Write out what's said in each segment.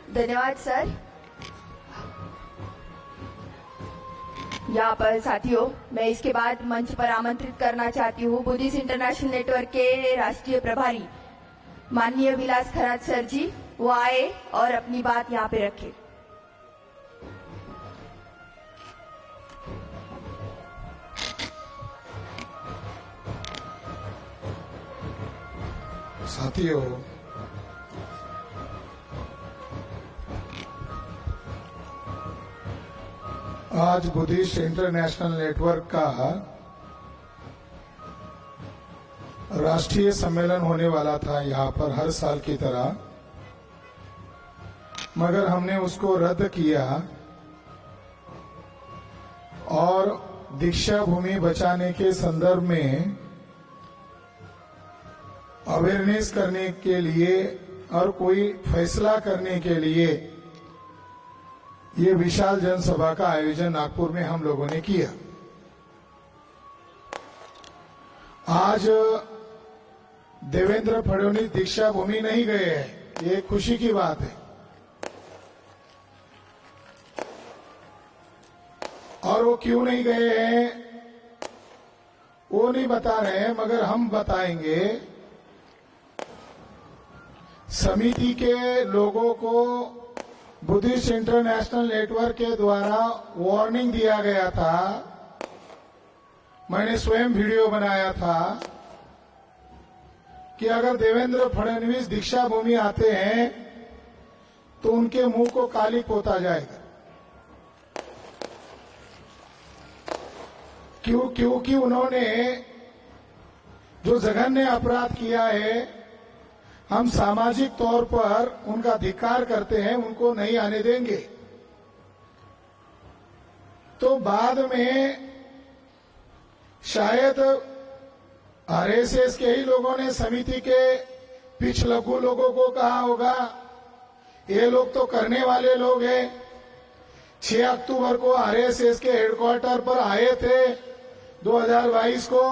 धन्यवाद सर। यहाँ पर साथियों, मैं इसके बाद मंच पर आमंत्रित करना चाहती हूँ बुद्धिस्ट इंटरनेशनल नेटवर्क के राष्ट्रीय प्रभारी माननीय विलास खरात सर जी। वो आए और अपनी बात यहाँ पे रखे। साथियों, आज बुद्धिस्ट इंटरनेशनल नेटवर्क का राष्ट्रीय सम्मेलन होने वाला था यहाँ पर हर साल की तरह, मगर हमने उसको रद्द किया और दीक्षा भूमि बचाने के संदर्भ में अवेयरनेस करने के लिए और कोई फैसला करने के लिए ये विशाल जनसभा का आयोजन नागपुर में हम लोगों ने किया। आज देवेंद्र फडणवीस दीक्षा भूमि नहीं गए हैं, ये खुशी की बात है। और वो क्यों नहीं गए हैं वो नहीं बता रहे हैं, मगर हम बताएंगे। समिति के लोगों को बुद्धिस्ट इंटरनेशनल नेटवर्क के द्वारा वार्निंग दिया गया था। मैंने स्वयं वीडियो बनाया था कि अगर देवेंद्र फडणवीस दीक्षा भूमि आते हैं तो उनके मुंह को काली पोता जाएगा। क्योंकि उन्होंने जो जघन्य अपराध किया है, हम सामाजिक तौर पर उनका धिक्कार करते हैं, उनको नहीं आने देंगे। तो बाद में शायद आरएसएस के ही लोगों ने समिति के पिछलग्गू लोगों को कहा होगा, ये लोग तो करने वाले लोग हैं। 6 अक्टूबर को आरएसएस के हेडक्वार्टर पर आए थे 2022 को,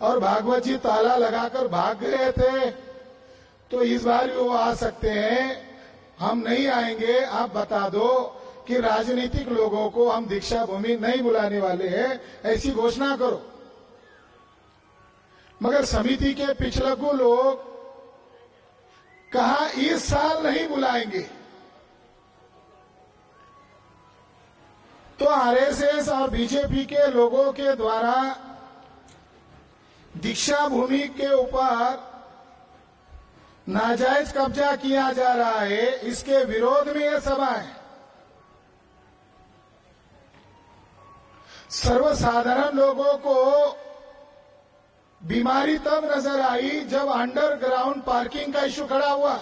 और भागवत जी ताला लगाकर भाग गए थे। तो इस बार भी वो आ सकते हैं, हम नहीं आएंगे। आप बता दो कि राजनीतिक लोगों को हम दीक्षा भूमि नहीं बुलाने वाले हैं, ऐसी घोषणा करो। मगर समिति के पिछलग्गू लोग कहा इस साल नहीं बुलाएंगे। तो आरएसएस और बीजेपी के लोगों के द्वारा दीक्षा भूमि के ऊपर नाजायज कब्जा किया जा रहा है, इसके विरोध में यह सभा है। सर्वसाधारण लोगों को बीमारी तब नजर आई जब अंडरग्राउंड पार्किंग का इश्यू खड़ा हुआ।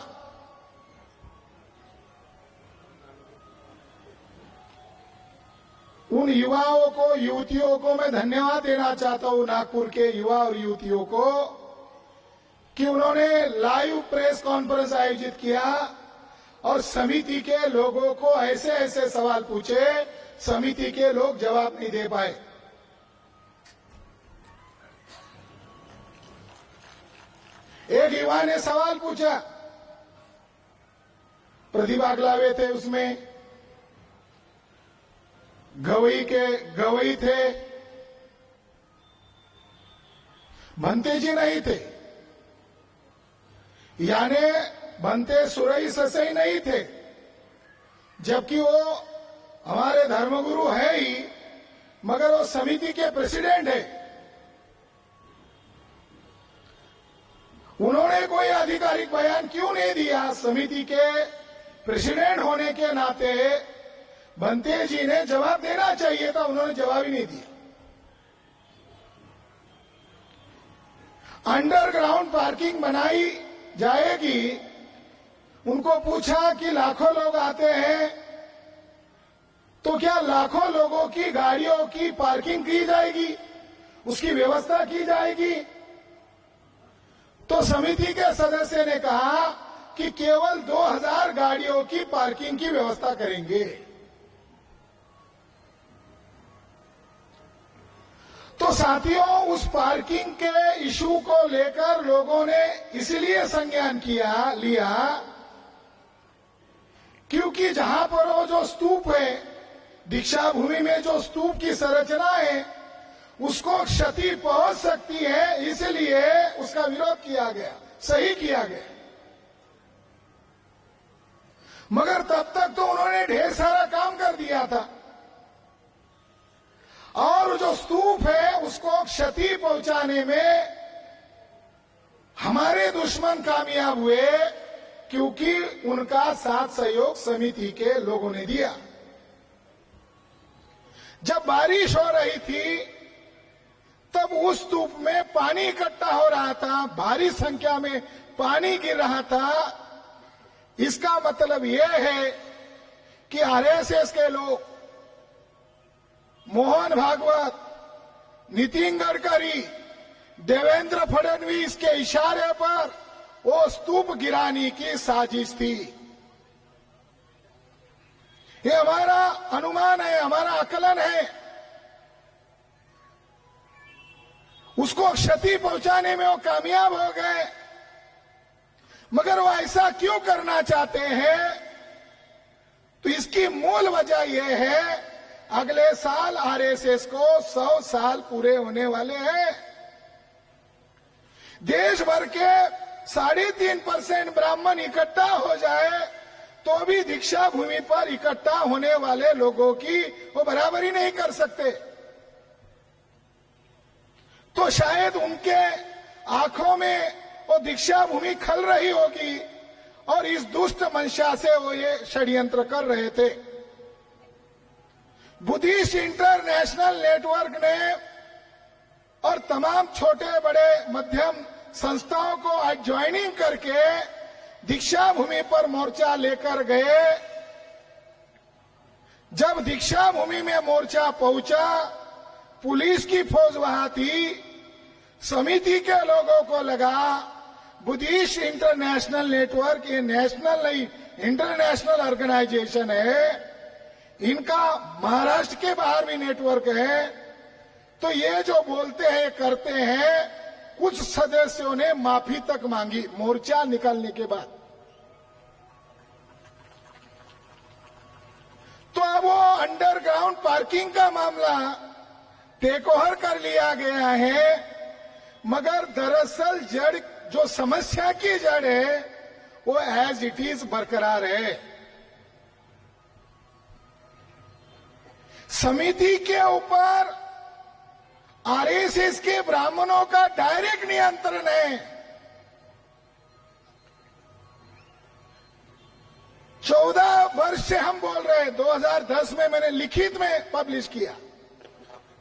उन युवाओं को, युवतियों को मैं धन्यवाद देना चाहता हूं, नागपुर के युवा और युवतियों को, कि उन्होंने लाइव प्रेस कॉन्फ्रेंस आयोजित किया और समिति के लोगों को ऐसे ऐसे सवाल पूछे, समिति के लोग जवाब नहीं दे पाए। एक युवा ने सवाल पूछा, प्रतिभा लावे थे, उसमें गवई थे, भंते जी नहीं थे, यानी बनते सुरई ससई नहीं थे, जबकि वो हमारे धर्मगुरु है ही, मगर वो समिति के प्रेसिडेंट है। उन्होंने कोई आधिकारिक बयान क्यों नहीं दिया? समिति के प्रेसिडेंट होने के नाते बनते जी ने जवाब देना चाहिए था, उन्होंने जवाब ही नहीं दिया। अंडरग्राउंड पार्किंग बनाई जाएगी, उनको पूछा कि लाखों लोग आते हैं तो क्या लाखों लोगों की गाड़ियों की पार्किंग की जाएगी, उसकी व्यवस्था की जाएगी? तो समिति के सदस्य ने कहा कि केवल 2000 गाड़ियों की पार्किंग की व्यवस्था करेंगे। तो साथियों, उस पार्किंग के इशू को लेकर लोगों ने इसलिए संज्ञान लिया क्योंकि जहां पर वो जो स्तूप है, दीक्षा भूमि में जो स्तूप की संरचना है, उसको क्षति पहुंच सकती है, इसलिए उसका विरोध किया गया, सही किया गया। मगर तब तक तो उन्होंने ढेर सारा काम कर दिया था, और जो स्तूप है उसको क्षति पहुंचाने में हमारे दुश्मन कामयाब हुए, क्योंकि उनका साथ सहयोग समिति के लोगों ने दिया। जब बारिश हो रही थी तब उस स्तूप में पानी इकट्ठा हो रहा था, भारी संख्या में पानी गिर रहा था। इसका मतलब यह है कि आरएसएस के लोग, मोहन भागवत, नितिन गडकरी, देवेंद्र फडणवीस के इशारे पर वो स्तूप गिराने की साजिश थी। ये हमारा अनुमान है, हमारा आकलन है। उसको क्षति पहुंचाने में वो कामयाब हो गए। मगर वो ऐसा क्यों करना चाहते हैं? तो इसकी मूल वजह यह है, अगले साल आरएसएस को 100 साल पूरे होने वाले हैं। देश भर के 3.5% ब्राह्मण इकट्ठा हो जाए तो भी दीक्षा भूमि पर इकट्ठा होने वाले लोगों की वो बराबरी नहीं कर सकते। तो शायद उनके आंखों में वो दीक्षा भूमि खल रही होगी, और इस दुष्ट मंशा से वो ये षड्यंत्र कर रहे थे। बुद्धिस्ट इंटरनेशनल नेटवर्क ने और तमाम छोटे बड़े मध्यम संस्थाओं को आज ज्वाइनिंग करके दीक्षा भूमि पर मोर्चा लेकर गए। जब दीक्षा भूमि में मोर्चा पहुंचा, पुलिस की फौज वहां थी। समिति के लोगों को लगा बुद्धिस्ट इंटरनेशनल नेटवर्क ये नेशनल नहीं, इंटरनेशनल ऑर्गेनाइजेशन है, इनका महाराष्ट्र के बाहर भी नेटवर्क है, तो ये जो बोलते हैं करते हैं। कुछ सदस्यों ने माफी तक मांगी मोर्चा निकलने के बाद। तो अब वो अंडरग्राउंड पार्किंग का मामला टेक ओवर कर लिया गया है, मगर दरअसल जड़, जो समस्या की जड़ है, वो एज इट इज बरकरार है। समिति के ऊपर आरएसएस के ब्राह्मणों का डायरेक्ट नियंत्रण है। 14 वर्ष से हम बोल रहे हैं। 2010 में मैंने लिखित में पब्लिश किया,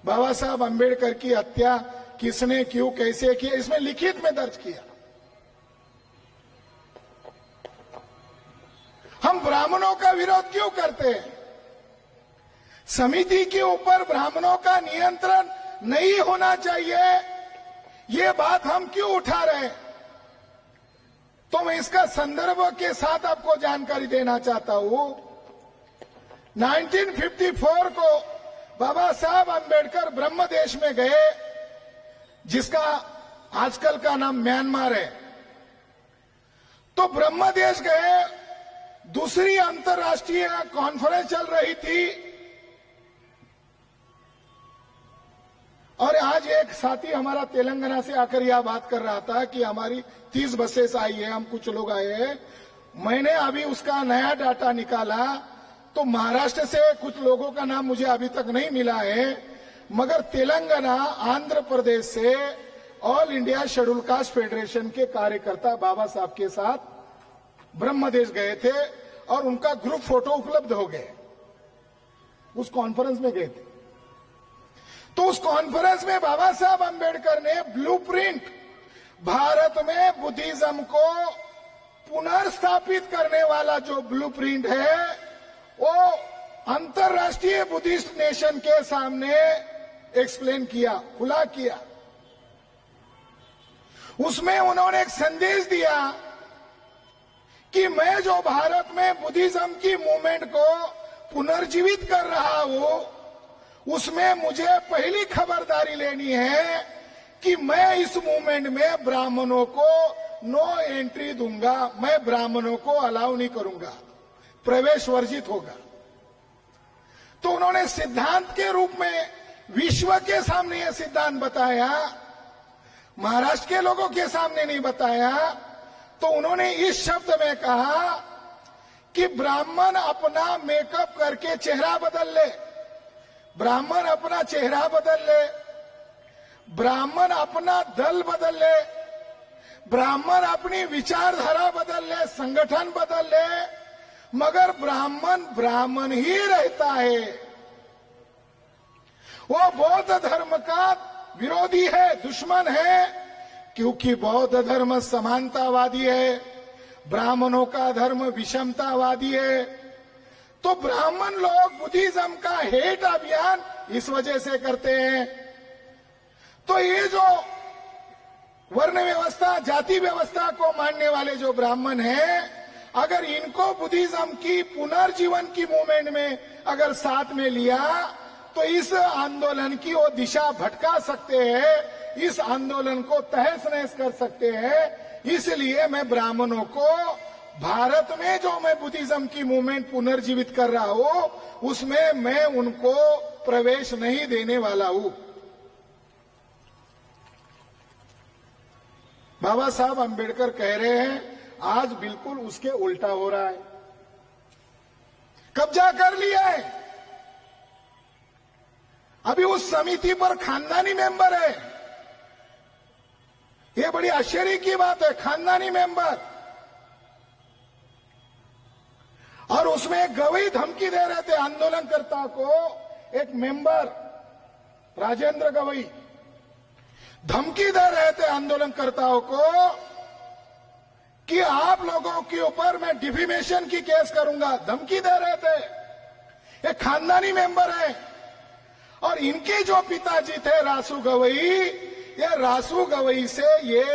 बाबा साहब अंबेडकर की हत्या किसने, क्यों, कैसे किया, इसमें लिखित में दर्ज किया। हम ब्राह्मणों का विरोध क्यों करते हैं? समिति के ऊपर ब्राह्मणों का नियंत्रण नहीं होना चाहिए, ये बात हम क्यों उठा रहे हैं? तो मैं इसका संदर्भ के साथ आपको जानकारी देना चाहता हूं। 1954 को बाबा साहब अंबेडकर ब्रह्म देश में गए, जिसका आजकल का नाम म्यांमार है। तो ब्रह्म देश गए, दूसरी अंतर्राष्ट्रीय कॉन्फ्रेंस चल रही थी, और आज एक साथी हमारा तेलंगाना से आकर यह बात कर रहा था कि हमारी 30 बसेस आई है, हम कुछ लोग आए हैं। मैंने अभी उसका नया डाटा निकाला तो महाराष्ट्र से कुछ लोगों का नाम मुझे अभी तक नहीं मिला है, मगर तेलंगाना, आंध्र प्रदेश से all India schedule caste federation के कार्यकर्ता बाबा साहब के साथ ब्रह्मदेश गए थे, और उनका ग्रुप फोटो उपलब्ध हो गए। उस कॉन्फ्रेंस में गए थे। तो उस कॉन्फ्रेंस में बाबा साहब अंबेडकर ने ब्लूप्रिंट, भारत में बुद्धिज्म को पुनर्स्थापित करने वाला जो ब्लूप्रिंट है, वो अंतर्राष्ट्रीय बुद्धिस्ट नेशन के सामने एक्सप्लेन किया, खुला किया। उसमें उन्होंने एक संदेश दिया कि मैं जो भारत में बुद्धिज्म की मूवमेंट को पुनर्जीवित कर रहा हूं, उसमें मुझे पहली खबरदारी लेनी है कि मैं इस मूवमेंट में ब्राह्मणों को नो एंट्री दूंगा, मैं ब्राह्मणों को अलाउ नहीं करूंगा। प्रवेश वर्जित होगा। तो उन्होंने सिद्धांत के रूप में विश्व के सामने यह सिद्धांत बताया, महाराष्ट्र के लोगों के सामने नहीं बताया। तो उन्होंने इस शब्द में कहा कि ब्राह्मण अपना मेकअप करके चेहरा बदल ले, ब्राह्मण अपना चेहरा बदल ले, ब्राह्मण अपना दल बदल ले, ब्राह्मण अपनी विचारधारा बदल ले, संगठन बदल ले, मगर ब्राह्मण ब्राह्मण ही रहता है। वो बौद्ध धर्म का विरोधी है, दुश्मन है, क्योंकि बौद्ध धर्म समानतावादी है, ब्राह्मणों का धर्म विषमतावादी है। तो ब्राह्मण लोग बुद्धिज्म का हेट अभियान इस वजह से करते हैं। तो ये जो वर्ण व्यवस्था, जाति व्यवस्था को मानने वाले जो ब्राह्मण हैं, अगर इनको बुद्धिज्म की पुनर्जीवन की मूवमेंट में अगर साथ में लिया तो इस आंदोलन की वो दिशा भटका सकते हैं, इस आंदोलन को तहस नहस कर सकते हैं। इसलिए मैं ब्राह्मणों को भारत में जो मैं बुद्धिज्म की मूवमेंट पुनर्जीवित कर रहा हूं, उसमें मैं उनको प्रवेश नहीं देने वाला हूं। बाबा साहब अंबेडकर कह रहे हैं, आज बिल्कुल उसके उल्टा हो रहा है, कब्जा कर लिया है। अभी उस समिति पर खानदानी मेंबर है, ये बड़ी आश्चर्य की बात है, खानदानी मेंबर। और उसमें गवई धमकी दे रहे थे आंदोलनकर्ता को, एक मेंबर राजेंद्र गवई धमकी दे रहे थे आंदोलनकर्ताओं को कि आप लोगों के ऊपर मैं डिफेमेशन की केस करूंगा, धमकी दे रहे थे। ये खानदानी मेंबर है। और इनके जो पिताजी थे रासू गवई, ये रासू गवई से ये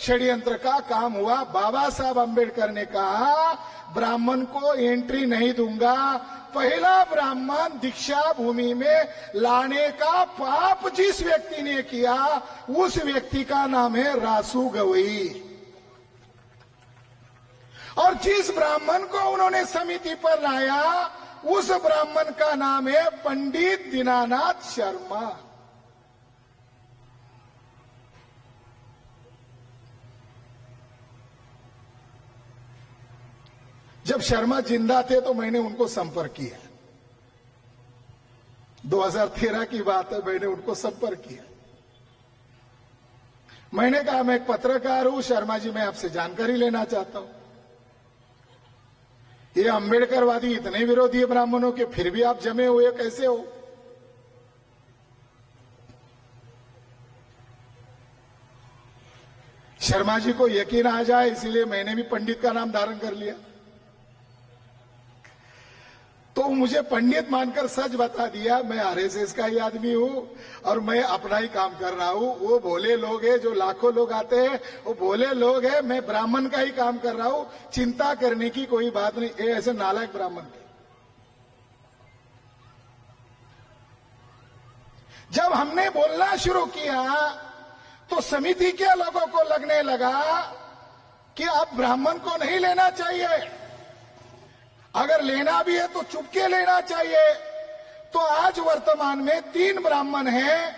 षड्यंत्र का काम हुआ। बाबा साहब अंबेडकर ने कहा ब्राह्मण को एंट्री नहीं दूंगा, पहला ब्राह्मण दीक्षा भूमि में लाने का पाप जिस व्यक्ति ने किया उस व्यक्ति का नाम है रासू गवई। और जिस ब्राह्मण को उन्होंने समिति पर लाया उस ब्राह्मण का नाम है पंडित दीनानाथ शर्मा। जब शर्मा जिंदा थे तो मैंने उनको संपर्क किया, 2013 की बात है, मैंने उनको संपर्क किया। मैंने कहा मैं एक पत्रकार हूं, शर्मा जी मैं आपसे जानकारी लेना चाहता हूं। ये अंबेडकरवादी इतने विरोधी है ब्राह्मणों के, फिर भी आप जमे हुए कैसे हो? शर्मा जी को यकीन आ जाए इसीलिए मैंने भी पंडित का नाम धारण कर लिया। तो मुझे पंडित मानकर सच बता दिया, मैं आरएसएस का ही आदमी हूं और मैं अपना ही काम कर रहा हूं। वो भोले लोग हैं, जो लाखों लोग आते हैं वो भोले लोग हैं, मैं ब्राह्मण का ही काम कर रहा हूं, चिंता करने की कोई बात नहीं। ये ऐसे नालायक ब्राह्मण थे। जब हमने बोलना शुरू किया तो समिति के लोगों को लगने लगा कि अब ब्राह्मण को नहीं लेना चाहिए, अगर लेना भी है तो चुपके लेना चाहिए। तो आज वर्तमान में 3 ब्राह्मण हैं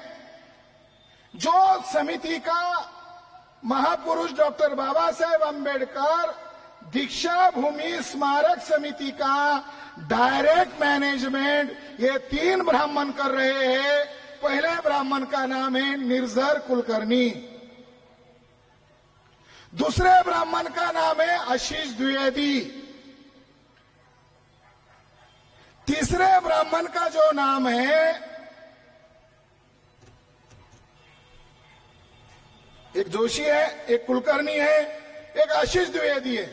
जो समिति का महापुरुष डॉक्टर बाबा साहेब अंबेडकर दीक्षा भूमि स्मारक समिति का डायरेक्ट मैनेजमेंट ये 3 ब्राह्मण कर रहे हैं। पहले ब्राह्मण का नाम है निर्झर कुलकर्णी, दूसरे ब्राह्मण का नाम है आशीष द्विवेदी, तीसरे ब्राह्मण का जो नाम है, एक जोशी है, एक कुलकर्णी है, एक आशीष द्विवेदी है।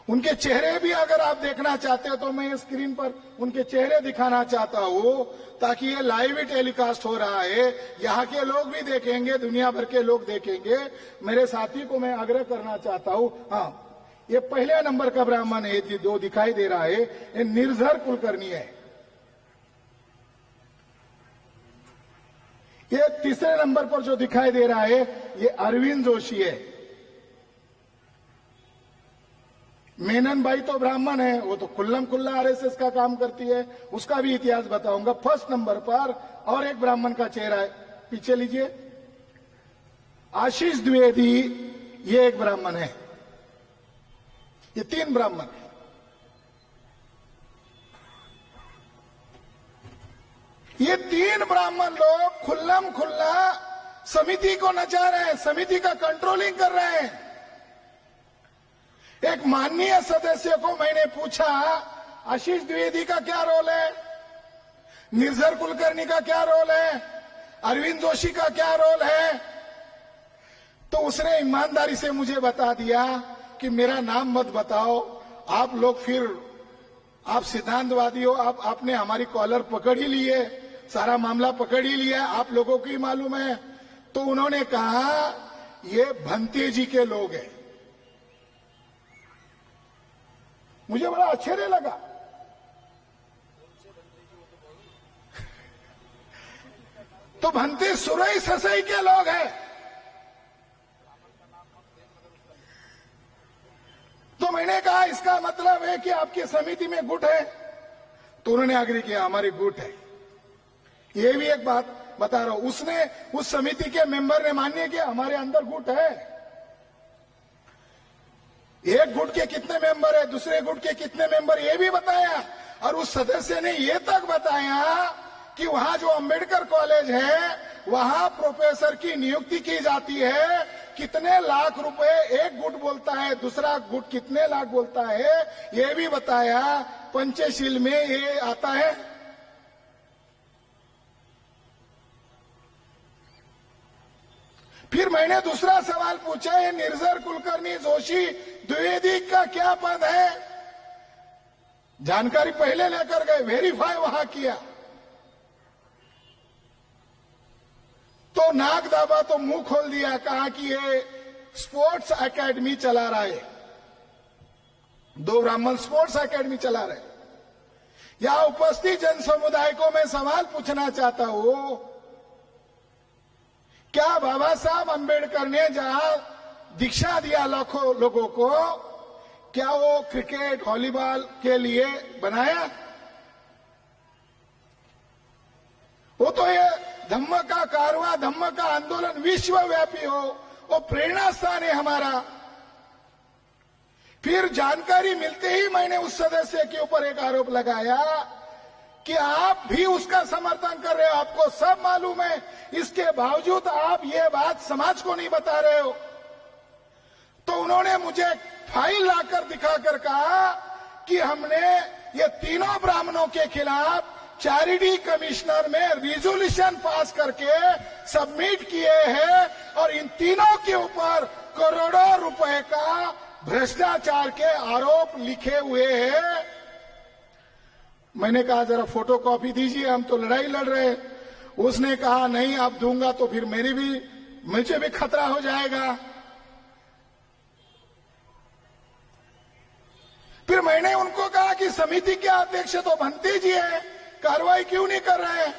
उनके चेहरे भी अगर आप देखना चाहते हो तो मैं स्क्रीन पर उनके चेहरे दिखाना चाहता हूं, ताकि ये लाइव टेलीकास्ट हो रहा है, यहाँ के लोग भी देखेंगे, दुनिया भर के लोग देखेंगे। मेरे साथी को मैं आग्रह करना चाहता हूं, हाँ ये पहले नंबर का ब्राह्मण है, जो दिखाई दे रहा है ये निर्झर कुलकर्णी है। ये तीसरे नंबर पर जो दिखाई दे रहा है ये अरविंद जोशी है। मेनन बाई तो ब्राह्मण है, वो तो खुल्लम खुल्ला आरएसएस का काम करती है, उसका भी इतिहास बताऊंगा। फर्स्ट नंबर पर और एक ब्राह्मण का चेहरा है, पीछे लीजिए, आशीष द्विवेदी, ये एक ब्राह्मण है। ये 3 ब्राह्मण है। ये 3 ब्राह्मण लोग खुल्लम खुल्ला समिति को नचा रहे हैं, समिति का कंट्रोलिंग कर रहे हैं। एक माननीय सदस्य को मैंने पूछा, आशीष द्विवेदी का क्या रोल है, निर्झर कुलकर्णी का क्या रोल है, अरविंद जोशी का क्या रोल है, तो उसने ईमानदारी से मुझे बता दिया कि मेरा नाम मत बताओ, आप लोग फिर आप सिद्धांतवादी हो, आपने हमारी कॉलर पकड़ ही ली है, सारा मामला पकड़ ही लिया, आप लोगों को ही मालूम है। तो उन्होंने कहा ये भंते जी के लोग हैं। मुझे बड़ा आश्चर्य लगा। तो भंते सुरई ससई के लोग हैं। तो मैंने कहा इसका मतलब है कि आपकी समिति में गुट है। तो उन्होंने आग्रह किया हमारी गुट है। ये भी एक बात बता रहा हूं, उसने उस समिति के मेंबर ने मान्य किया हमारे अंदर गुट है। एक गुट के कितने मेंबर है, दूसरे गुट के कितने मेंबर, ये भी बताया। और उस सदस्य ने ये तक बताया कि वहां जो अंबेडकर कॉलेज है वहां प्रोफेसर की नियुक्ति की जाती है, कितने लाख रुपए एक गुट बोलता है, दूसरा गुट कितने लाख बोलता है, ये भी बताया। पंचशील में ये आता है। फिर मैंने दूसरा सवाल पूछा, ये निर्झर कुलकर्णी जोशी द्विवेदी का क्या पद है? जानकारी पहले लेकर गए, वेरीफाई वहां किया, तो नाक दाबा तो मुंह खोल दिया, कहा कि ये स्पोर्ट्स एकेडमी चला रहा है। 2 ब्राह्मण स्पोर्ट्स एकेडमी चला रहे। यहां उपस्थित जन समुदाय को मैं सवाल पूछना चाहता हूं, क्या बाबा साहब अंबेडकर ने जहां दीक्षा दिया लाखों लोगों को, क्या वो क्रिकेट वॉलीबॉल के लिए बनाया? वो तो ये धम्म का कारवां, धम्म का आंदोलन विश्वव्यापी हो, वो प्रेरणा स्थान है हमारा। फिर जानकारी मिलते ही मैंने उस सदस्य के ऊपर एक आरोप लगाया कि आप भी उसका समर्थन कर रहे हो, आपको सब मालूम है, इसके बावजूद आप ये बात समाज को नहीं बता रहे हो। तो उन्होंने मुझे फाइल लाकर दिखाकर कहा कि हमने ये तीनों ब्राह्मणों के खिलाफ चैरिटी कमिश्नर में रिजोल्यूशन पास करके सबमिट किए हैं और इन तीनों के ऊपर करोड़ों रुपए का भ्रष्टाचार के आरोप लिखे हुए हैं। मैंने कहा जरा फोटो कॉपी दीजिए, हम तो लड़ाई लड़ रहे हैं। उसने कहा नहीं आप दूंगा तो फिर मुझे भी खतरा हो जाएगा। फिर मैंने उनको कहा कि समिति के अध्यक्ष तो भंते जी है, कार्रवाई क्यों नहीं कर रहे हैं?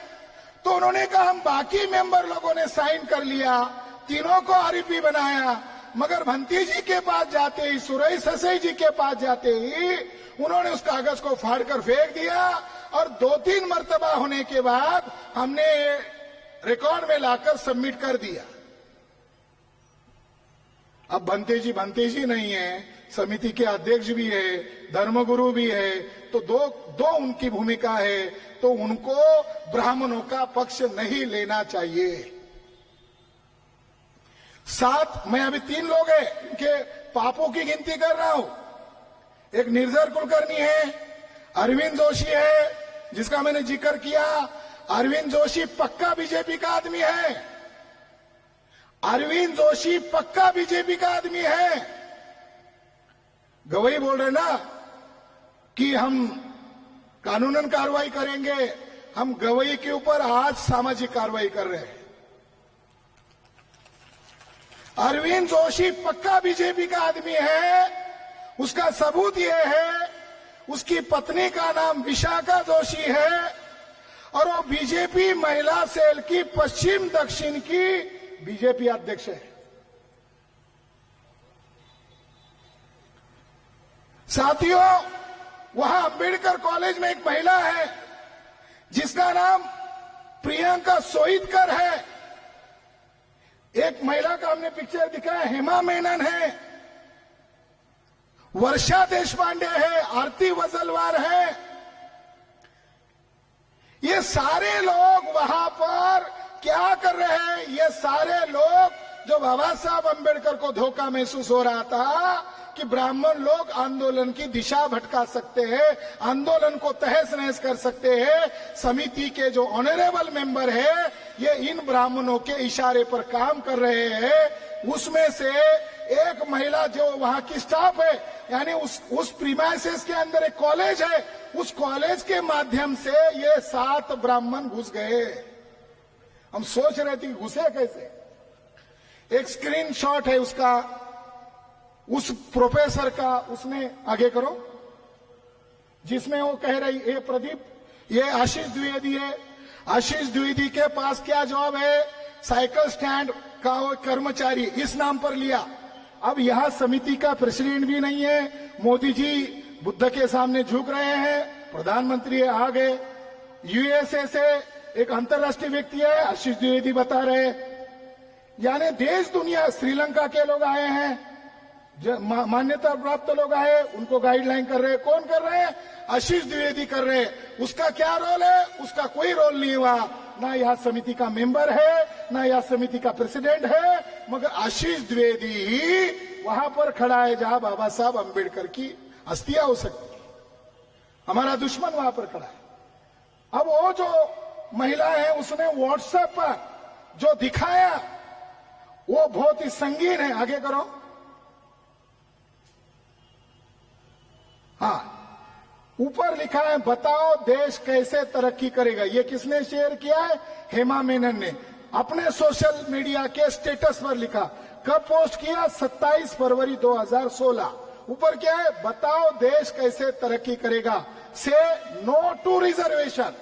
तो उन्होंने कहा हम बाकी मेंबर लोगों ने साइन कर लिया, तीनों को आरोपी बनाया, मगर भंते जी के पास जाते ही, सुरई ससई जी के पास जाते ही उन्होंने उस कागज को फाड़कर फेंक दिया और 2-3 मर्तबा होने के बाद हमने रिकॉर्ड में लाकर सबमिट कर दिया। अब भंते जी नहीं है, समिति के अध्यक्ष भी है, धर्मगुरु भी है, तो दो उनकी भूमिका है, तो उनको ब्राह्मणों का पक्ष नहीं लेना चाहिए। 7 मैं अभी 3 लोग हैं, इनके पापों की गिनती कर रहा हूं। एक निर्झर कुलकर्णी है, अरविंद जोशी है जिसका मैंने जिक्र किया। अरविंद जोशी पक्का बीजेपी का आदमी है, अरविंद जोशी पक्का बीजेपी का आदमी है। गवाही बोल रहे ना कि हम कानूनन कार्रवाई करेंगे, हम गवाही के ऊपर आज सामाजिक कार्रवाई कर रहे हैं। अरविंद जोशी पक्का बीजेपी का आदमी है। उसका सबूत यह है, उसकी पत्नी का नाम विशाखा जोशी है और वो बीजेपी महिला सेल की पश्चिम दक्षिण की बीजेपी अध्यक्ष है। साथियों, वहां अंबेडकर कॉलेज में एक महिला है जिसका नाम प्रियंका सोईतकर है। एक महिला का हमने पिक्चर दिखाया, हेमा मेनन है, वर्षा देशपांडे है, आरती वजलवार है। ये सारे लोग वहां पर क्या कर रहे हैं? ये सारे लोग जो बाबा साहब अंबेडकर को धोखा महसूस हो रहा था कि ब्राह्मण लोग आंदोलन की दिशा भटका सकते हैं, आंदोलन को तहस नहस कर सकते हैं, समिति के जो ऑनरेबल मेंबर है ये इन ब्राह्मणों के इशारे पर काम कर रहे हैं। उसमें से एक महिला जो वहां की स्टाफ है, यानी उस प्रीमाइसेस के अंदर एक कॉलेज है, उस कॉलेज के माध्यम से ये 7 ब्राह्मण घुस गए। हम सोच रहे थे कि घुसे कैसे। एक स्क्रीनशॉट है उसका, उस प्रोफेसर का, उसने आगे करो, जिसमें वो कह रही, ये प्रदीप, ये आशीष द्विवेदी है। आशीष द्विवेदी के पास क्या जॉब है? साइकिल स्टैंड का वो कर्मचारी, इस नाम पर लिया। अब यहां समिति का प्रेसिडेंट भी नहीं है। मोदी जी बुद्ध के सामने झुक रहे हैं, प्रधानमंत्री आ गए। यूएसए से एक अंतर्राष्ट्रीय व्यक्ति है, आशीष द्विवेदी बता रहे, यानी देश दुनिया, श्रीलंका के लोग आए हैं, मान्यता प्राप्त लोग आए, उनको गाइडलाइन कर रहे हैं। कौन कर रहे हैं? आशीष द्विवेदी कर रहे हैं। उसका क्या रोल है? उसका कोई रोल नहीं हुआ, ना यह समिति का मेंबर है, ना यह समिति का प्रेसिडेंट है, मगर आशीष द्विवेदी ही वहां पर खड़ा है जहां बाबा साहब अंबेडकर की अस्थियां हो सकती है। हमारा दुश्मन वहां पर खड़ा है। अब वो जो महिला है उसने व्हाट्सएप पर जो दिखाया वो बहुत ही संगीन है। आगे करो। हाँ, ऊपर लिखा है, बताओ देश कैसे तरक्की करेगा। ये किसने शेयर किया है? हेमा मेनन ने अपने सोशल मीडिया के स्टेटस पर लिखा। कब पोस्ट किया? 27 फरवरी 2016। ऊपर क्या है? बताओ देश कैसे तरक्की करेगा, से नो टू रिजर्वेशन।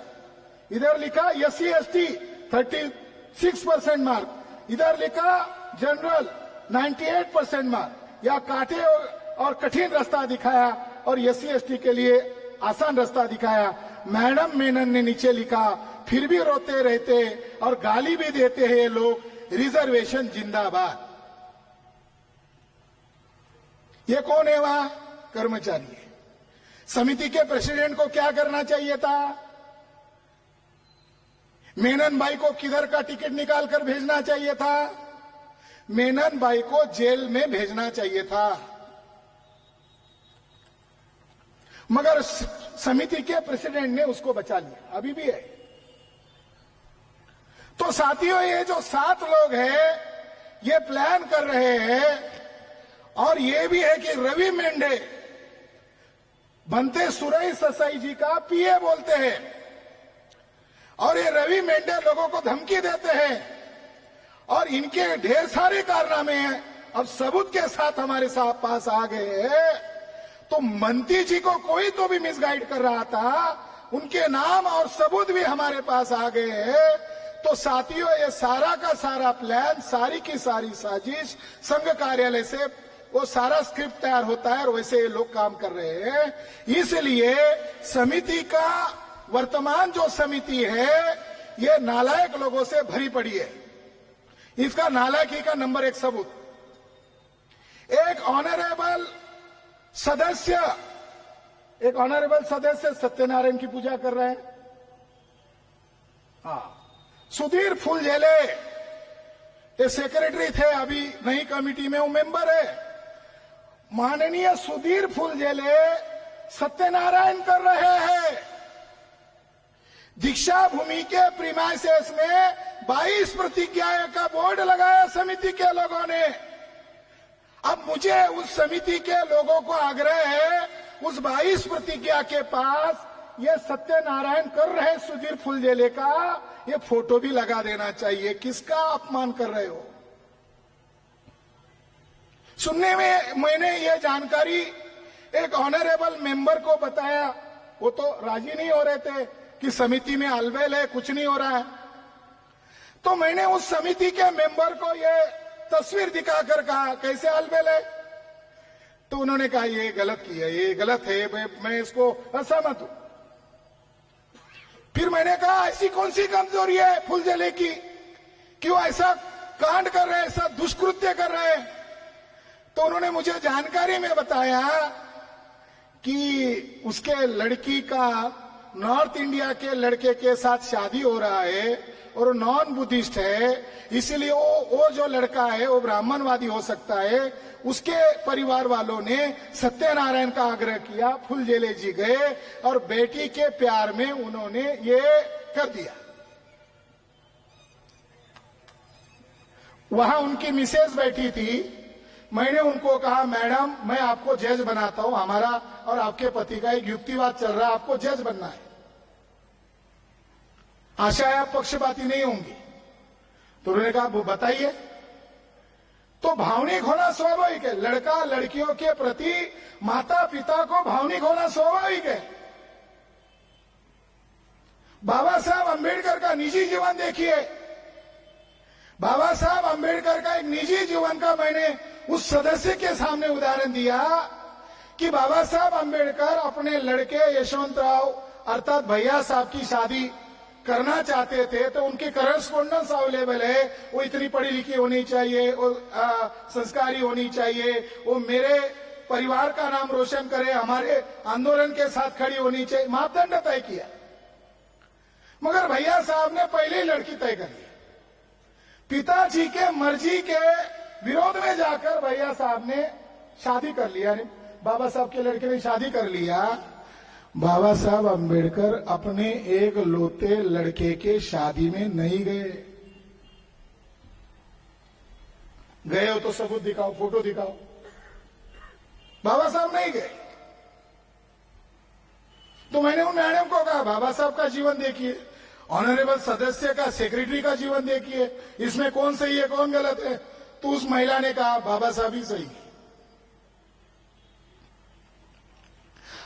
इधर लिखा SC ST 36% मार्क, इधर लिखा जनरल 98% मार्क। या काटे और कठिन रास्ता दिखाया और SC ST के लिए आसान रास्ता दिखाया। मैडम मेनन ने नीचे लिखा, फिर भी रोते रहते और गाली भी देते हैं ये लोग, रिजर्वेशन जिंदाबाद। ये कौन है? वहां कर्मचारी है। समिति के प्रेसिडेंट को क्या करना चाहिए था? मेनन भाई को किधर का टिकट निकालकर भेजना चाहिए था? मेनन भाई को जेल में भेजना चाहिए था, मगर समिति के प्रेसिडेंट ने उसको बचा लिया, अभी भी है। तो साथियों, ये जो 7 लोग हैं ये प्लान कर रहे हैं, और ये भी है कि रवि मेंढे बनते सुरई ससाई जी का पीए बोलते हैं, और ये रवि मेंढे लोगों को धमकी देते हैं, और इनके ढेर सारे कारनामे हैं। अब सबूत के साथ हमारे पास आ गए हैं। तो मंत्री जी को कोई तो भी मिसगाइड कर रहा था, उनके नाम और सबूत भी हमारे पास आ गए हैं। तो साथियों, ये सारा का सारा प्लान, सारी की सारी साजिश संघ कार्यालय से वो सारा स्क्रिप्ट तैयार होता है और वैसे ये लोग काम कर रहे हैं। इसलिए समिति का वर्तमान जो समिति है ये नालायक लोगों से भरी पड़ी है। इसका नालायकी का नंबर 1 सबूत, एक ऑनरेबल सदस्य सत्यनारायण की पूजा कर रहे हैं। सुधीर फुलझेले ये सेक्रेटरी थे, अभी नई कमेटी में वो मेंबर है। माननीय सुधीर फुलझेले सत्यनारायण कर रहे हैं। दीक्षा भूमि के प्रीमाइसेस में 22 प्रतिज्ञाएं का बोर्ड लगाया समिति के लोगों ने। अब मुझे उस समिति के लोगों को आग्रह है, उस 22 प्रतिज्ञा के पास ये सत्यनारायण कर रहे सुधीर फुलझेले का ये फोटो भी लगा देना चाहिए। किसका अपमान कर रहे हो? सुनने में मैंने ये जानकारी एक ऑनरेबल मेंबर को बताया, वो तो राजी नहीं हो रहे थे कि समिति में अलबेल है, कुछ नहीं हो रहा है। तो मैंने उस समिति के मेंबर को ये तस्वीर दिखाकर कहा, कैसे अलबेल है? तो उन्होंने कहा ये गलत किया, ये गलत है, मैं इसको असहमत हूं। फिर मैंने कहा ऐसी कौन सी कमजोरी है फुलझेले की, क्यों ऐसा कांड कर रहे हैं, ऐसा दुष्कृत्य कर रहे हैं? तो उन्होंने मुझे जानकारी में बताया कि उसके लड़की का नॉर्थ इंडिया के लड़के के साथ शादी हो रहा है और नॉन बुद्धिस्ट है, इसलिए वो जो लड़का है वो ब्राह्मणवादी हो सकता है। उसके परिवार वालों ने सत्यनारायण का आग्रह किया, फुलझेले जी गए और बेटी के प्यार में उन्होंने ये कर दिया। वहां उनकी मिसेज बैठी थी, मैंने उनको कहा मैडम मैं आपको जज बनाता हूं, हमारा और आपके पति का एक युक्तिवाद चल रहा है, आपको जज बनना है, आशा है आप पक्षपाती नहीं होंगी। तो उन्होंने कहा वो बताइए। तो भावनिक होना स्वाभाविक है, लड़का लड़कियों के प्रति माता पिता को भावनिक होना स्वाभाविक है। बाबा साहब अंबेडकर का निजी जीवन देखिए, बाबा साहब अंबेडकर का एक निजी जीवन का मैंने उस सदस्य के सामने उदाहरण दिया कि बाबा साहब अंबेडकर अपने लड़के यशवंतराव अर्थात भैया साहब की शादी करना चाहते थे, तो उनकी करस्पॉन्डेंस अवेलेबल है, वो इतनी पढ़ी लिखी होनी चाहिए, वो संस्कारी होनी चाहिए, वो मेरे परिवार का नाम रोशन करे, हमारे आंदोलन के साथ खड़ी होनी चाहिए, मापदंड तय किया। मगर भैया साहब ने पहले ही लड़की तय कर ली, पिताजी के मर्जी के विरोध में जाकर भैया साहब ने शादी कर लिया, बाबा साहब के लड़के ने शादी कर लिया। बाबा साहब अंबेडकर अपने एक लौते लड़के के शादी में नहीं गए। गए हो तो सबूत दिखाओ, फोटो दिखाओ। बाबा साहब नहीं गए। तो मैंने उन मैडम को कहा बाबा साहब का जीवन देखिए, ऑनरेबल सदस्य का, सेक्रेटरी का जीवन देखिए, इसमें कौन सही है कौन गलत है। तो उस महिला ने कहा बाबा साहब ही सही।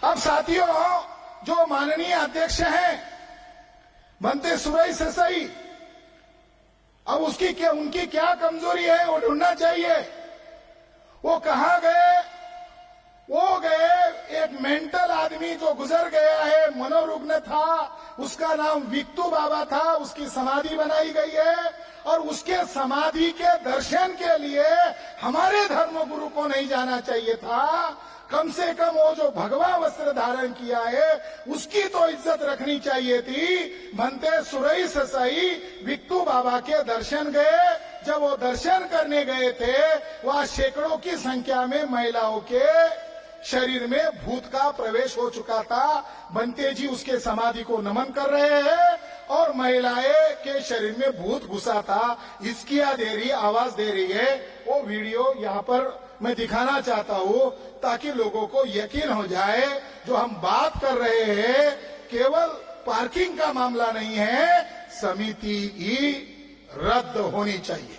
अब साथियों, जो माननीय अध्यक्ष हैं बनते सुरई ससाई, अब उनकी क्या कमजोरी है वो ढूंढना चाहिए। वो कहां गए? वो गए एक मेंटल आदमी जो गुजर गया है, मनोरुग्ण था, उसका नाम विक्तू बाबा था, उसकी समाधि बनाई गई है और उसके समाधि के दर्शन के लिए हमारे धर्मगुरु को नहीं जाना चाहिए था। कम से कम वो जो भगवा वस्त्र धारण किया है उसकी तो इज्जत रखनी चाहिए थी। बनते सुरई ससाई विक्तू बाबा के दर्शन गए। जब वो दर्शन करने गए थे, वहां सैकड़ों की संख्या में महिलाओं के शरीर में भूत का प्रवेश हो चुका था। बनते जी उसके समाधि को नमन कर रहे हैं और महिलाएं के शरीर में भूत घुसा था। इसकिया दे रही, आवाज दे रही है। वो वीडियो यहाँ पर मैं दिखाना चाहता हूँ ताकि लोगों को यकीन हो जाए जो हम बात कर रहे हैं केवल पार्किंग का मामला नहीं है, समिति ही रद्द होनी चाहिए।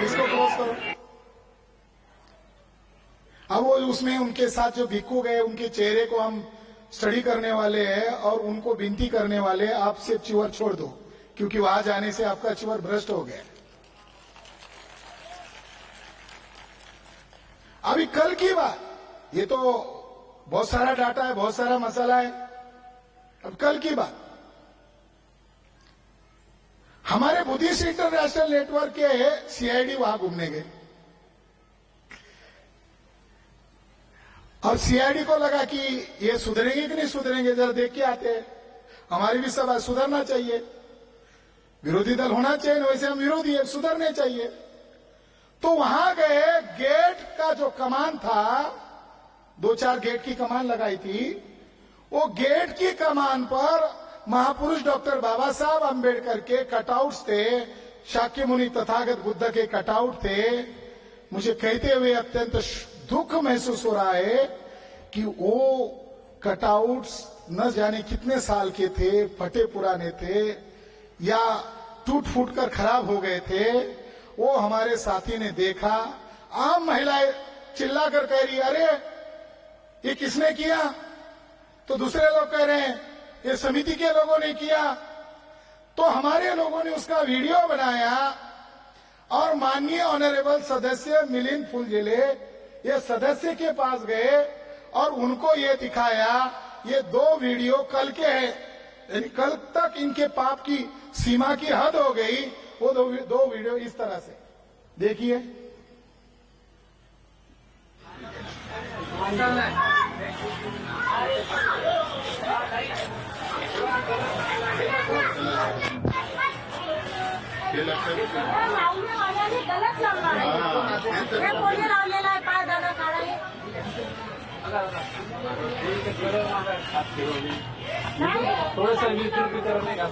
इसको क्रॉस करो। अब वो उसमें उनके साथ जो भिक्खू गए उनके चेहरे को हम स्टडी करने वाले हैं और उनको विनती करने वाले, आप सिर्फ चिवर छोड़ दो क्योंकि वहां जाने से आपका चिवर भ्रष्ट हो गया। अभी कल की बात, ये तो बहुत सारा डाटा है, बहुत सारा मसाला है। अब कल की बात, हमारे बुद्धिस्ट इंटरनेशनल नेटवर्क के सीआईडी वहां घूमने गए और सीआईडी को लगा कि ये सुधरेंगे कि नहीं सुधरेंगे, जरा देख के आते हैं। हमारी भी सभा सुधरना चाहिए, विरोधी दल होना चाहिए, वैसे हम विरोधी है, सुधरने चाहिए। तो वहां गए, गेट का जो कमान था, 2-4 गेट की कमान लगाई थी, वो गेट की कमान पर महापुरुष डॉक्टर बाबा साहब अंबेडकर के कटआउट्स थे, शाक्य मुनि तथागत बुद्ध के कटआउट थे। मुझे कहते हुए अत्यंत दुख महसूस हो रहा है कि वो कटआउट्स न जाने कितने साल के थे, फटे पुराने थे या टूट फूट कर खराब हो गए थे। वो हमारे साथी ने देखा, आम महिलाएं चिल्लाकर कह रही, अरे ये किसने किया? तो दूसरे लोग कह रहे हैं ये समिति के लोगों ने किया। तो हमारे लोगों ने उसका वीडियो बनाया और माननीय ऑनरेबल सदस्य मिलिंद फुलझेले ये सदस्य के पास गए और उनको ये दिखाया। ये 2 वीडियो कल के हैं, यानी कल तक इनके पाप की सीमा की हद हो गई। वो दो वीडियो इस तरह से देखिए। गलत लग रहा है, कोणी लावलेला आहे पाय दादा काढायला थोडंसं विकृती करत नाही का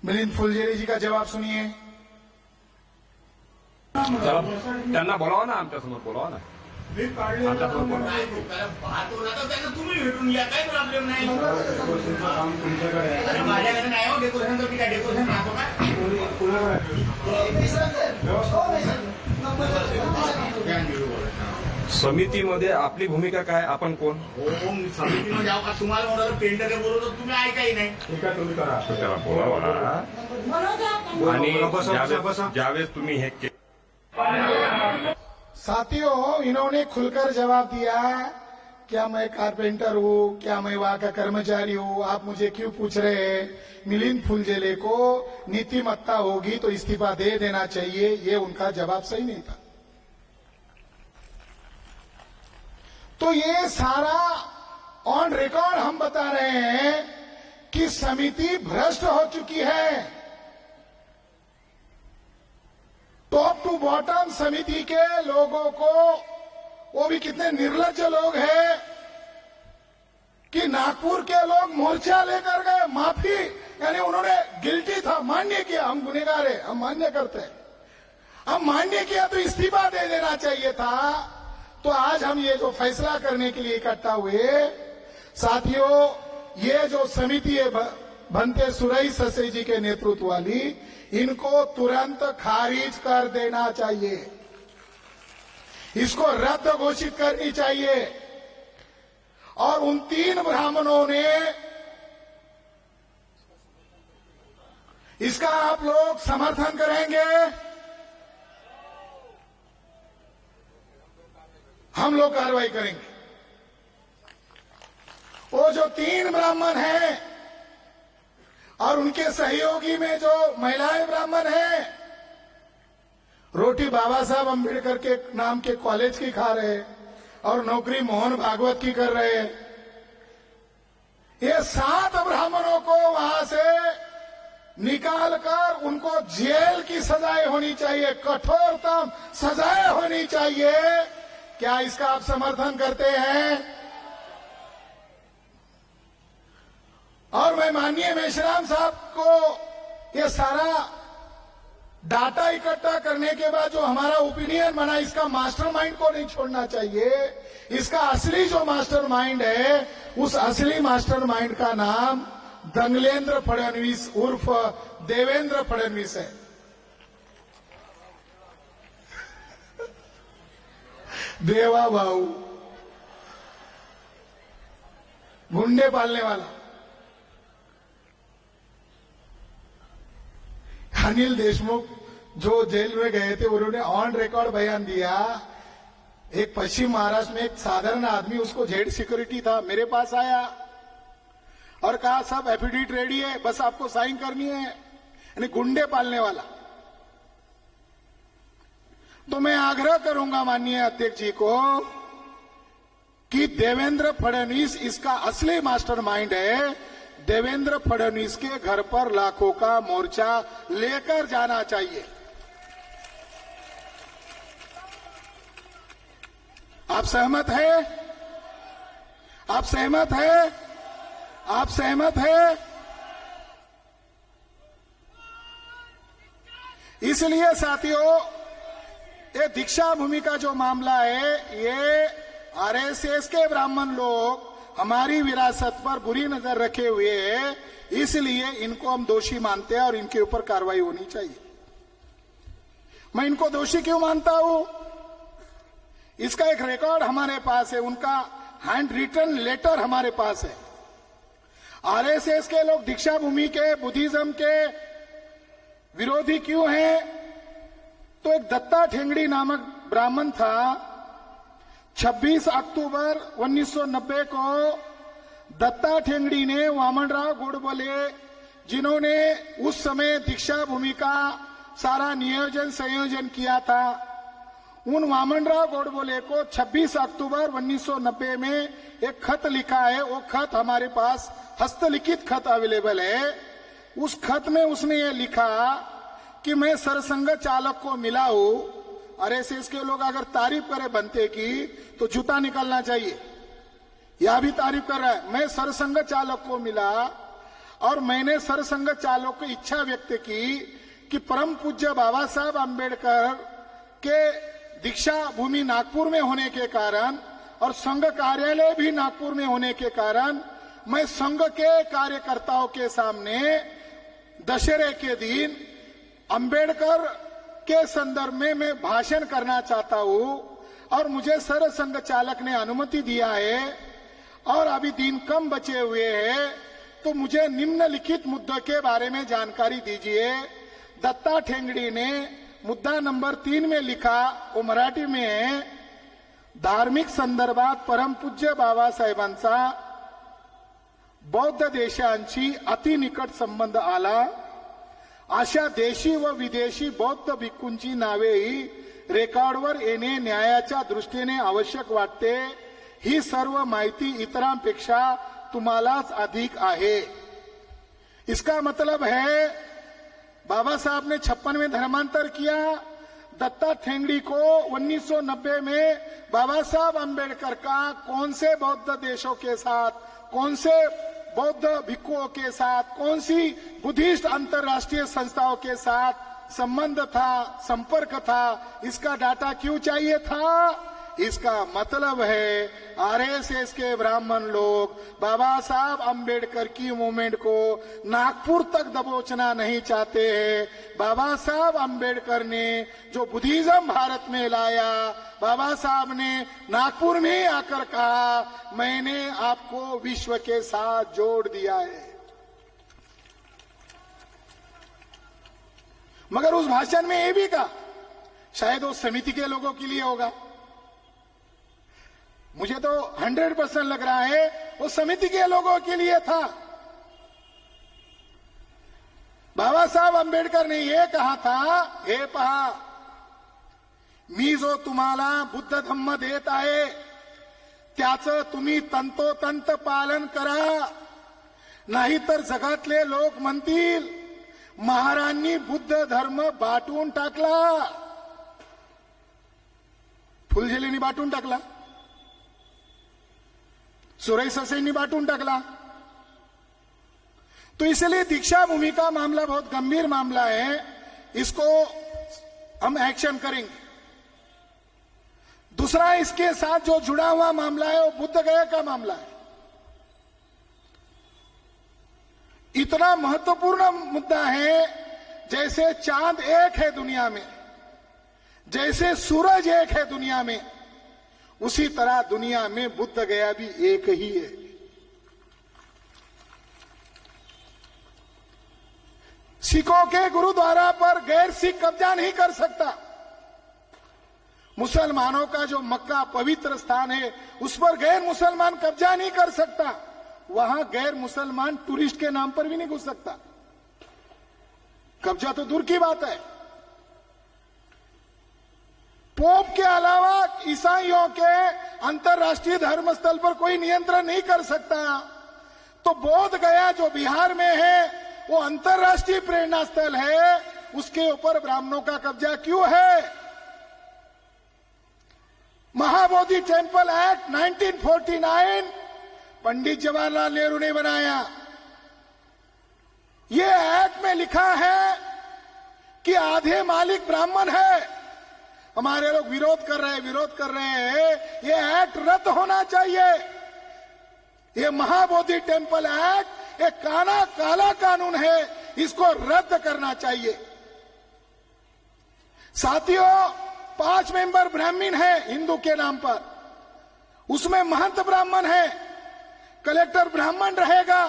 मिलिंद फुलझेले जी का जवाब सुनिए। त्यांना बोलावा ना, आमच्यासमोर बोलावा ना, आमच्यासमोर बोलावा. तुम्ही भेटून या, काही प्रॉब्लेम नाही. अरे माझ्याकडे नाही हो डेकोरेशन. तुम्ही काय डेकोरेशन राहतो का? समितीमध्ये आपली भूमिका काय? आपण कोण? हो मी समितीनं जाऊ का? तुम्हाला म्हणाल पेंटर बोलवतो, तुम्ही ऐकाही नाही. तुम्ही त्याला बोलावा आणि ज्यावेळेस तुम्ही हे साथियों, इन्होंने खुलकर जवाब दिया, क्या मैं कारपेंटर हूँ, क्या मैं वहां का कर्मचारी हूँ, आप मुझे क्यों पूछ रहे हैं? मिलिंद फुलझेले को नीतिमत्ता होगी तो इस्तीफा दे देना चाहिए, ये उनका जवाब सही नहीं था। तो ये सारा ऑन रिकॉर्ड हम बता रहे हैं कि समिति भ्रष्ट हो चुकी है। टॉप टू बॉटम समिति के लोगों को, वो भी कितने निर्लज्ज लोग हैं कि नागपुर के लोग मोर्चा लेकर गए, माफी, यानी उन्होंने गिल्टी था, मान्य किया हम गुनहगार हैं, हम मान्य करते हैं, हम मान्य किया तो इस्तीफा दे देना चाहिए था। तो आज हम ये जो फैसला करने के लिए इकट्ठा हुए, साथियों, ये जो समिति है भंते सुरई ससे जी के नेतृत्व वाली, इनको तुरंत खारिज कर देना चाहिए, इसको रद्द घोषित करनी चाहिए। और उन 3 ब्राह्मणों ने, इसका आप लोग समर्थन करेंगे? हम लोग कार्रवाई करेंगे। वो जो 3 ब्राह्मण हैं और उनके सहयोगी में जो महिलाएं ब्राह्मण हैं, रोटी बाबा साहब अंबेडकर के नाम के कॉलेज की खा रहे हैं और नौकरी मोहन भागवत की कर रहे हैं। ये 7 ब्राह्मणों को वहां से निकालकर उनको जेल की सजाएं होनी चाहिए, कठोरतम सजाएं होनी चाहिए। क्या इसका आप समर्थन करते हैं? और मैं माननीय मेश्राम साहब को ये सारा डाटा इकट्ठा करने के बाद जो हमारा ओपिनियन बना, इसका मास्टरमाइंड को नहीं छोड़ना चाहिए। इसका असली जो मास्टरमाइंड है, उस असली मास्टरमाइंड का नाम दंगलेंद्र फडणवीस उर्फ देवेंद्र फडणवीस है। देवा भाऊ, गुंडे पालने वाला। अनिल देशमुख जो जेल में गए थे, उन्होंने ऑन रिकॉर्ड बयान दिया। एक पश्चिम महाराष्ट्र में एक साधारण आदमी, उसको जेड सिक्योरिटी था, मेरे पास आया और कहा सब एफिडेविट रेडी है, बस आपको साइन करनी है। यानी गुंडे पालने वाला। तो मैं आग्रह करूंगा माननीय अध्यक्ष जी को कि देवेंद्र फडणवीस इसका असली मास्टरमाइंड है। देवेंद्र फडणवीस के घर पर लाखों का मोर्चा लेकर जाना चाहिए। आप सहमत है? आप सहमत है? आप सहमत है? इसलिए साथियों, ये दीक्षा भूमि का जो मामला है, ये आरएसएस के ब्राह्मण लोग हमारी विरासत पर बुरी नजर रखे हुए हैं, इसलिए इनको हम दोषी मानते हैं और इनके ऊपर कार्रवाई होनी चाहिए। मैं इनको दोषी क्यों मानता हूं? इसका एक रिकॉर्ड हमारे पास है, उनका हैंड रिटन लेटर हमारे पास है। आरएसएस के लोग दीक्षा भूमि के, बुद्धिज्म के विरोधी क्यों हैं? तो एक दत्ता ठेंगड़ी नामक ब्राह्मण था। 26 अक्टूबर 1990 को दत्ता ठेंगड़ी ने वामनराव गोडबोले, जिन्होंने उस समय दीक्षा भूमि का सारा नियोजन संयोजन किया था, उन वामनराव गोडबोले को 26 अक्टूबर 1990 में एक खत लिखा है। वो खत हमारे पास हस्तलिखित खत अवेलेबल है। उस खत में उसने ये लिखा कि मैं सरसंघ चालक को मिला हूं। आरएसएस के लोग अगर तारीफ करें बनते की तो जूता निकलना चाहिए। यह भी तारीफ कर रहा है, मैं सरसंघ चालक को मिला और मैंने सरसंघ चालक को इच्छा व्यक्त की कि परम पूज्य बाबा साहब अम्बेडकर के दीक्षा भूमि नागपुर में होने के कारण और संघ कार्यालय भी नागपुर में होने के कारण मैं संघ के कार्यकर्ताओं के सामने दशहरे के दिन अंबेडकर के संदर्भ में मैं भाषण करना चाहता हूं और मुझे सरसंघ चालक ने अनुमति दिया है और अभी दिन कम बचे हुए हैं, तो मुझे निम्नलिखित मुद्दों के बारे में जानकारी दीजिए। दत्ता ठेंगड़ी ने मुद्दा नंबर 3 में लिखा, वो मराठी में है, धार्मिक संदर्भात परम पूज्य बाबासाहेबांचा बौद्ध देशांशी अति निकट संबंध आला, अशा देशी व विदेशी बौद्ध भिक्खूंची नावेही रेकॉर्डवर येणे न्यायाच्या दृष्टीने आवश्यक वाटते। ही सर्व माहिती इतरांपेक्षा तुम्हालाच अधिक आहे। इसका मतलब है बाबा साहब ने 56 में धर्मांतर किया। दत्ता ठेंगड़ी को 1990 में बाबा साहब अम्बेडकर का कौन से बौद्ध देशों के साथ, कौन से बौद्ध भिक्षुओं के साथ, कौन सी बुद्धिस्ट अंतरराष्ट्रीय संस्थाओं के साथ संबंध था, संपर्क था, इसका डाटा क्यों चाहिए था? इसका मतलब है आरएसएस के ब्राह्मण लोग बाबा साहब अम्बेडकर की मूवमेंट को नागपुर तक दबोचना नहीं चाहते हैं। बाबा साहब अम्बेडकर ने जो बुद्धिज्म भारत में लाया, बाबा साहब ने नागपुर में आकर कहा, मैंने आपको विश्व के साथ जोड़ दिया है। मगर उस भाषण में ये भी कहा, शायद वो समिति के लोगों के लिए होगा, मुझे तो 100% लग रहा है वो समिति के लोगों के लिए था। बाबा साहब अम्बेडकर ने ये कहा था, हे पहा, मी जो तुम्हाला बुद्ध धम्म देत आहे त्याचं तुम्ही तंतोतंत पालन करा, नाहीतर जगातले लोक म्हणतील महाराजांनी बुद्ध धर्म बाटून टाकला। फुलझेलेंनी बाटून टाकला, सुरेश ससेंनी बांटून टाकला। तो इसलिए दीक्षा भूमि का मामला बहुत गंभीर मामला है, इसको हम एक्शन करेंगे। दूसरा इसके साथ जो जुड़ा हुआ मामला है वो बुद्ध गया का मामला है। इतना महत्वपूर्ण मुद्दा है, जैसे चांद एक है दुनिया में, जैसे सूरज एक है दुनिया में, उसी तरह दुनिया में बुद्ध गया भी एक ही है। सिखों के गुरुद्वारा पर गैर सिख कब्जा नहीं कर सकता। मुसलमानों का जो मक्का पवित्र स्थान है उस पर गैर मुसलमान कब्जा नहीं कर सकता। वहां गैर मुसलमान टूरिस्ट के नाम पर भी नहीं घुस सकता। कब्जा तो दूर की बात है। पोप के अलावा ईसाइयों के अंतर्राष्ट्रीय धर्म स्थल पर कोई नियंत्रण नहीं कर सकता। तो बोध गया जो बिहार में है वो अंतर्राष्ट्रीय प्रेरणा स्थल है, उसके ऊपर ब्राह्मणों का कब्जा क्यों है? महाबोधि टेम्पल एक्ट 1949 पंडित जवाहरलाल नेहरू ने बनाया। ये एक्ट में लिखा है कि आधे मालिक ब्राह्मण है। हमारे लोग विरोध कर रहे हैं। ये एक्ट रद्द होना चाहिए। ये महाबोधि टेम्पल एक्ट एक काला कानून है, इसको रद्द करना चाहिए। साथियों, 5 मेंबर ब्राह्मण है हिंदू के नाम पर, उसमें महंत ब्राह्मण है, कलेक्टर ब्राह्मण रहेगा,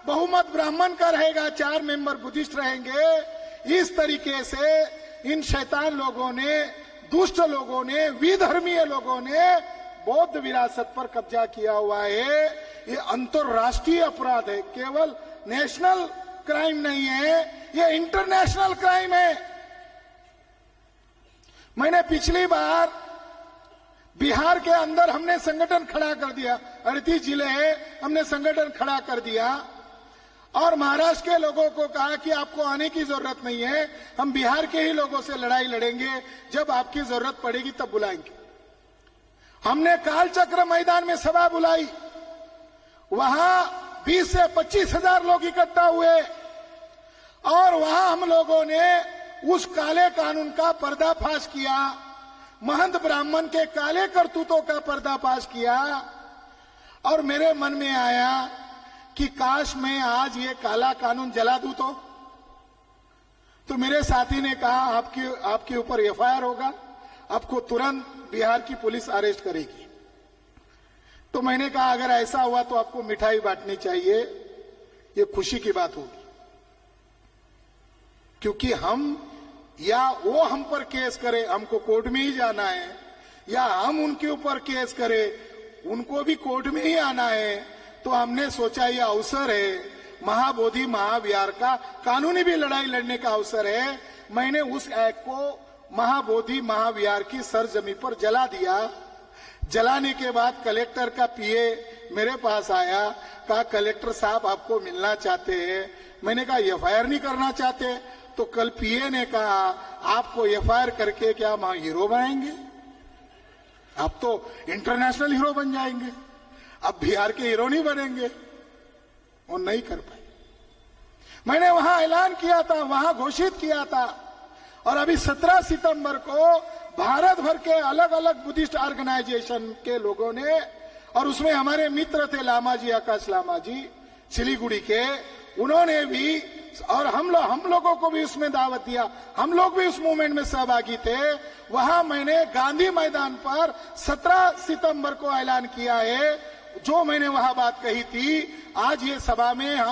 बहुमत ब्राह्मण का रहेगा, 4 मेंबर बुद्धिस्ट रहेंगे। इस तरीके से इन शैतान लोगों ने, दुष्ट लोगों ने, विधर्मीय लोगों ने बौद्ध विरासत पर कब्जा किया हुआ है। ये अंतरराष्ट्रीय अपराध है, केवल नेशनल क्राइम नहीं है, ये इंटरनेशनल क्राइम है। मैंने पिछली बार बिहार के अंदर हमने संगठन खड़ा कर दिया, 38 जिले है, हमने संगठन खड़ा कर दिया और महाराष्ट्र के लोगों को कहा कि आपको आने की जरूरत नहीं है, हम बिहार के ही लोगों से लड़ाई लड़ेंगे, जब आपकी जरूरत पड़ेगी तब बुलाएंगे। हमने कालचक्र मैदान में सभा बुलाई, वहां 20 से 25 हजार लोग इकट्ठा हुए और वहां हम लोगों ने उस काले कानून का पर्दाफाश किया, महंत ब्राह्मण के काले करतूतों का पर्दाफाश किया। और मेरे मन में आया कि काश मैं आज ये काला कानून जला दूं तो मेरे साथी ने कहा आपके ऊपर एफआईआर होगा, आपको तुरंत बिहार की पुलिस अरेस्ट करेगी। तो मैंने कहा अगर ऐसा हुआ तो आपको मिठाई बांटनी चाहिए, ये खुशी की बात होगी, क्योंकि या वो हम पर केस करे, हमको कोर्ट में ही जाना है, या हम उनके ऊपर केस करें, उनको भी कोर्ट में ही आना है। तो हमने सोचा ये अवसर है, महाबोधि महाविहार का कानूनी भी लड़ाई लड़ने का अवसर है। मैंने उस एक्ट को महाबोधि महाविहार की सरजमी पर जला दिया। जलाने के बाद कलेक्टर का पीए मेरे पास आया, कहा कलेक्टर साहब आपको मिलना चाहते हैं। मैंने कहा एफआईआर नहीं करना चाहते? तो कल पीए ने कहा आपको एफआईआर करके क्या हम हीरो बनाएंगे? आप तो इंटरनेशनल हीरो बन जाएंगे, अब बिहार के हीरो नहीं बनेंगे। वो नहीं कर पाए। मैंने वहां ऐलान किया था, वहां घोषित किया था, और अभी 17 सितंबर को भारत भर के अलग अलग बुद्धिस्ट ऑर्गेनाइजेशन के लोगों ने, और उसमें हमारे मित्र थे लामाजी, आकाश लामाजी सिलीगुड़ी के, उन्होंने भी, और हम लोगों को भी उसमें दावत दिया, हम लोग भी उस मूवमेंट में सहभागी थे। वहां मैंने गांधी मैदान पर 17 सितंबर को ऐलान किया है, जो मैंने वहां बात कही थी, आज ये सभा में हम